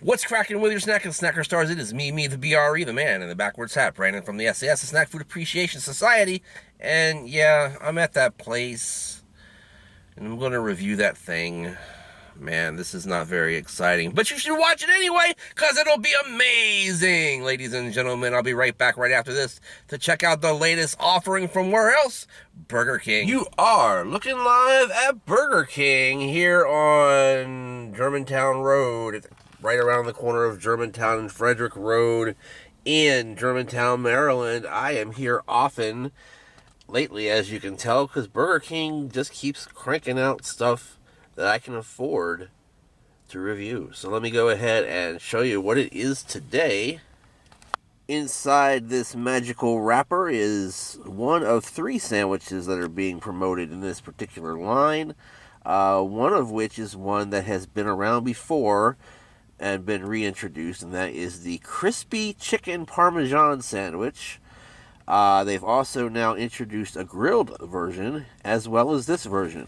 What's cracking with your snacking snacker stars? It is me, the BRE, the man in the backwards hat, Brandon from the SAS, the Snack Food Appreciation Society. And yeah, I'm at that place, and I'm going to review that thing. Man, this is not very exciting, but you should watch it anyway, because it'll be amazing. Ladies and gentlemen, I'll be right back right after this to check out the latest offering from where else? Burger King. You are looking live at Burger King here on Germantown Road, right around the corner of Germantown and Frederick Road in Germantown, Maryland. I am here often lately, as you can tell, because Burger King just keeps cranking out stuff that I can afford to review. So let me go ahead and show you what it is today. Inside this magical wrapper is one of 3 sandwiches that are being promoted in this particular line. One of which is one that has been around before and been reintroduced, and that is the Crispy Chicken Parmesan sandwich. They've also now introduced a grilled version as well as this version.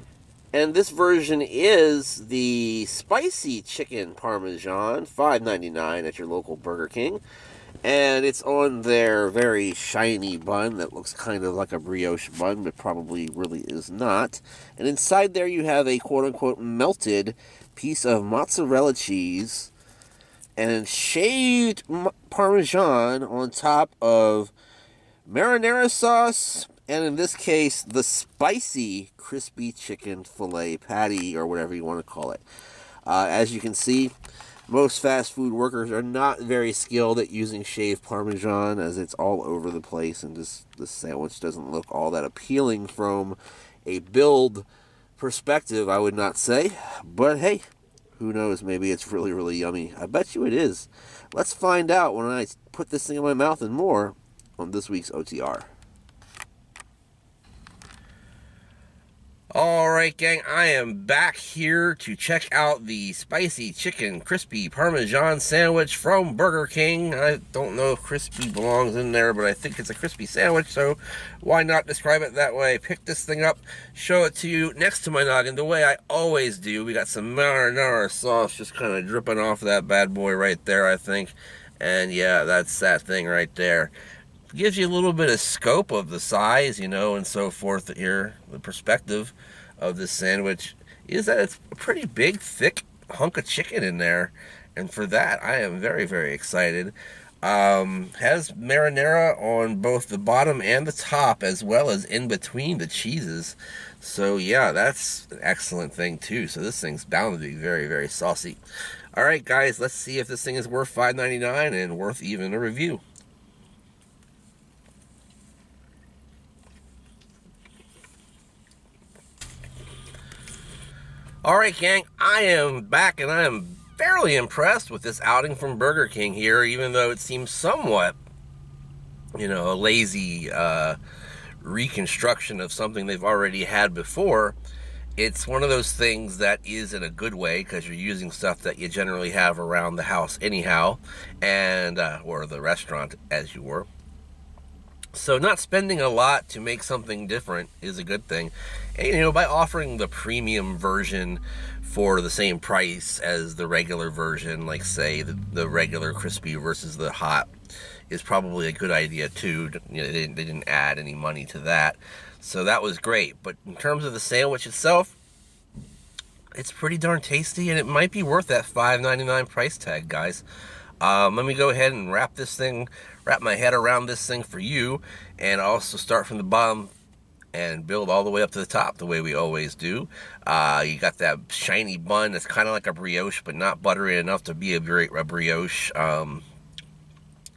And this version is the Spicy Chicken Parmesan, $5.99 at your local Burger King. And it's on their very shiny bun that looks kind of like a brioche bun, but probably really is not. And inside there you have a quote-unquote melted piece of mozzarella cheese and shaved Parmesan on top of marinara sauce, and in this case, the Spicy Crispy Chicken Filet Patty, or whatever you want to call it. As you can see, most fast food workers are not very skilled at using shaved Parmesan, as it's all over the place, and this sandwich doesn't look all that appealing from a build perspective, I would not say. But hey, who knows, maybe it's really, really yummy. I bet you it is. Let's find out when I put this thing in my mouth and more on this week's OTR. Alright gang, I am back here to check out the Spicy Chicken Crispy Parmesan sandwich from Burger King. I don't know if crispy belongs in there, but I think it's a crispy sandwich, so why not describe it that way? Pick this thing up, show it to you next to my noggin, the way I always do. We got some marinara sauce just kind of dripping off that bad boy right there, I think. And yeah, that's that thing right there. Gives you a little bit of scope of the size, you know, and so forth here. The perspective of this sandwich is that it's a pretty big, thick hunk of chicken in there. And for that, I am very, very excited. Has marinara on both the bottom and the top, as well as in between the cheeses. So yeah, that's an excellent thing too. So this thing's bound to be very, very saucy. All right, guys, let's see if this thing is worth $5.99 and worth even a review. Alright gang, I am back and I am fairly impressed with this outing from Burger King here, even though it seems somewhat, you know, a lazy reconstruction of something they've already had before. It's one of those things that is in a good way, because you're using stuff that you generally have around the house anyhow, and or the restaurant as you were. So not spending a lot to make something different is a good thing. And, you know, by offering the premium version for the same price as the regular version, like say the regular crispy versus the hot, is probably a good idea too. You know, they didn't add any money to that. So that was great. But in terms of the sandwich itself, it's pretty darn tasty, and it might be worth that $5.99 price tag, guys. Let me go ahead and wrap my head around this thing for you, and also start from the bottom and build all the way up to the top, the way we always do. You got that shiny bun that's kind of like a brioche, but not buttery enough to be a brioche.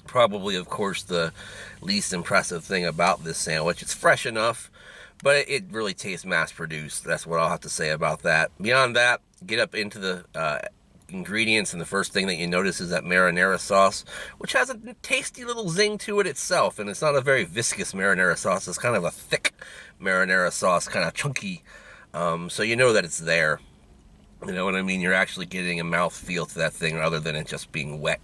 Probably, of course, the least impressive thing about this sandwich. It's fresh enough, but it really tastes mass-produced. That's what I'll have to say about that. Beyond that, get up into the ingredients, and the first thing that you notice is that marinara sauce, which has a tasty little zing to it itself, and it's not a very viscous marinara sauce. It's kind of a thick marinara sauce, kind of chunky, so you know that it's there. You know what I mean? You're actually getting a mouthfeel to that thing other than it just being wet,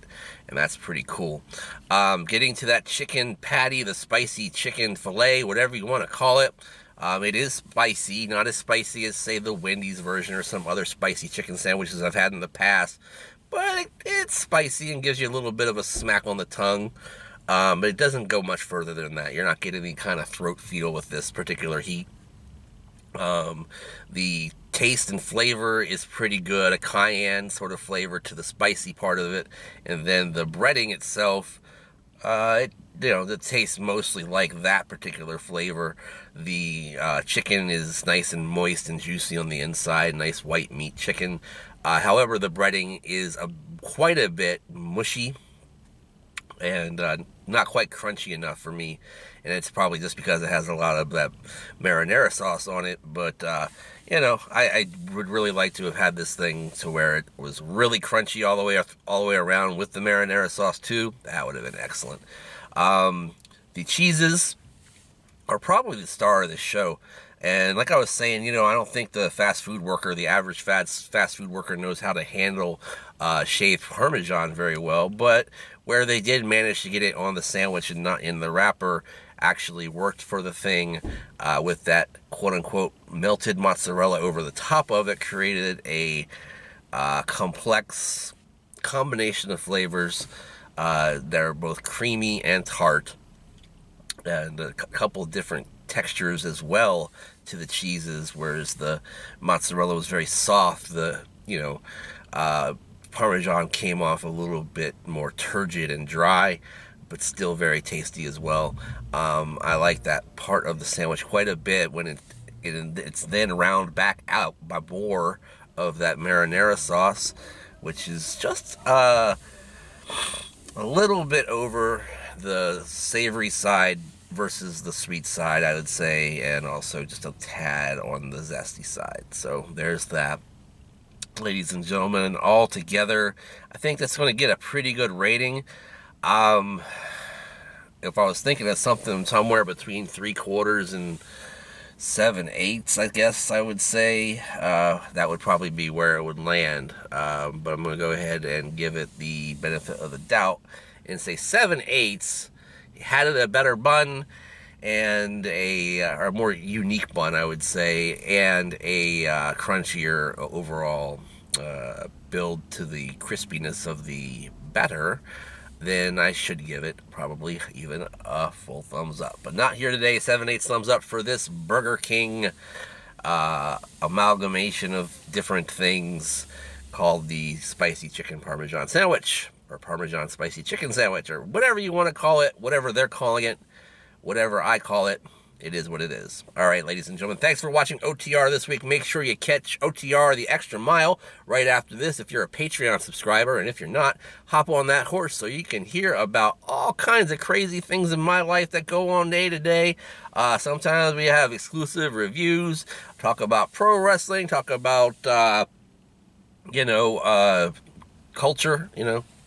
and that's pretty cool. Getting to that chicken patty, the spicy chicken filet, whatever you want to call it. It is spicy, not as spicy as, say, the Wendy's version or some other spicy chicken sandwiches I've had in the past. but it's spicy and gives you a little bit of a smack on the tongue. But it doesn't go much further than that. You're not getting any kind of throat feel with this particular heat. The taste and flavor is pretty good, a cayenne sort of flavor to the spicy part of it, and then the breading itself, it tastes mostly like that particular flavor. The chicken is nice and moist and juicy on the inside, nice white meat chicken. However, the breading is quite a bit mushy and not quite crunchy enough for me, and it's probably just because it has a lot of that marinara sauce on it. But I would really like to have had this thing to where it was really crunchy all the way around with the marinara sauce too. That would have been excellent. The cheeses are probably the star of this show. And like I was saying, I don't think the average fast food worker knows how to handle shaved Parmesan very well. But where they did manage to get it on the sandwich and not in the wrapper actually worked for the thing, with that quote-unquote melted mozzarella over the top of it, created a complex combination of flavors that are both creamy and tart, and a couple different textures as well to the cheeses, whereas the mozzarella was very soft. The Parmesan came off a little bit more turgid and dry, but still very tasty as well. I like that part of the sandwich quite a bit when it's then round back out by more of that marinara sauce, which is just a little bit over the savory side versus the sweet side, I would say, and also just a tad on the zesty side. So there's that, ladies and gentlemen. All together, I think that's going to get a pretty good rating. If I was thinking of something somewhere between 3/4 and 7/8, I guess I would say that would probably be where it would land. But I'm going to go ahead and give it the benefit of the doubt and say 7/8. Had it a better bun and a more unique bun, I would say, and a crunchier overall build to the crispiness of the batter, then I should give it probably even a full thumbs up. But not here today. 7/8 thumbs up for this Burger King amalgamation of different things called the Spicy Chicken Parmesan Sandwich, or Parmesan Spicy Chicken Sandwich, or whatever you want to call it, whatever they're calling it, whatever I call it. It is what it is. All right, ladies and gentlemen, thanks for watching OTR this week. Make sure you catch OTR The Extra Mile right after this if you're a Patreon subscriber, and if you're not, hop on that horse so you can hear about all kinds of crazy things in my life that go on day to day. Sometimes we have exclusive reviews, talk about pro wrestling, talk about, culture,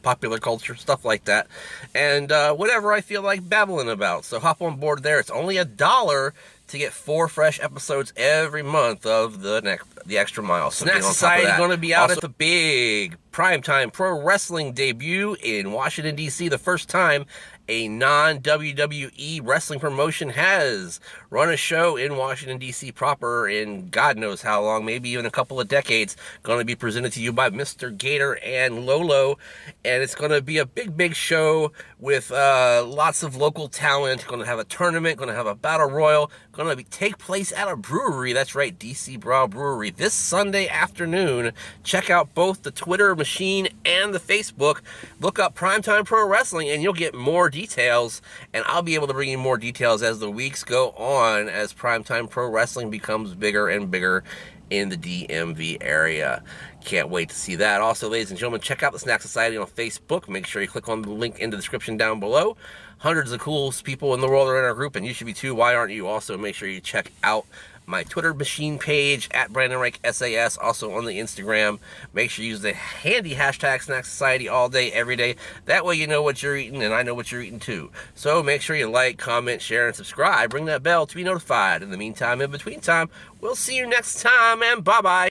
popular culture, stuff like that, and whatever I feel like babbling about. So hop on board there. It's only $1 to get 4 fresh episodes every month of the Extra Mile. SnackSociety is going to be out at the big primetime pro wrestling debut in Washington, D.C. The first time a non-WWE wrestling promotion has run a show in Washington, D.C. proper in God knows how long, maybe even a couple of decades. Going to be presented to you by Mr. Gator and Lolo, and it's going to be a big, big show with lots of local talent. Going to have a tournament, going to have a battle royal, going to take place at a brewery. That's right, DC Brow Brewery. This Sunday afternoon, check out both the Twitter machine and the Facebook. Look up Primetime Pro Wrestling, and you'll get more details, and I'll be able to bring you more details as the weeks go on, as Primetime Pro Wrestling becomes bigger and bigger in the DMV area. Can't wait to see that. Also, ladies and gentlemen, check out the SnackSociety on Facebook. Make sure you click on the link in the description down below. Hundreds of coolest people in the world are in our group, and you should be too. Why aren't you? Also, make sure you check out my Twitter machine page at Brandon Reich SAS, also on the Instagram. Make sure you use the handy hashtag SnackSociety all day, every day. That way you know what you're eating, and I know what you're eating too. So make sure you like, comment, share, and subscribe. Ring that bell to be notified. In the meantime, in between time, we'll see you next time, and bye-bye.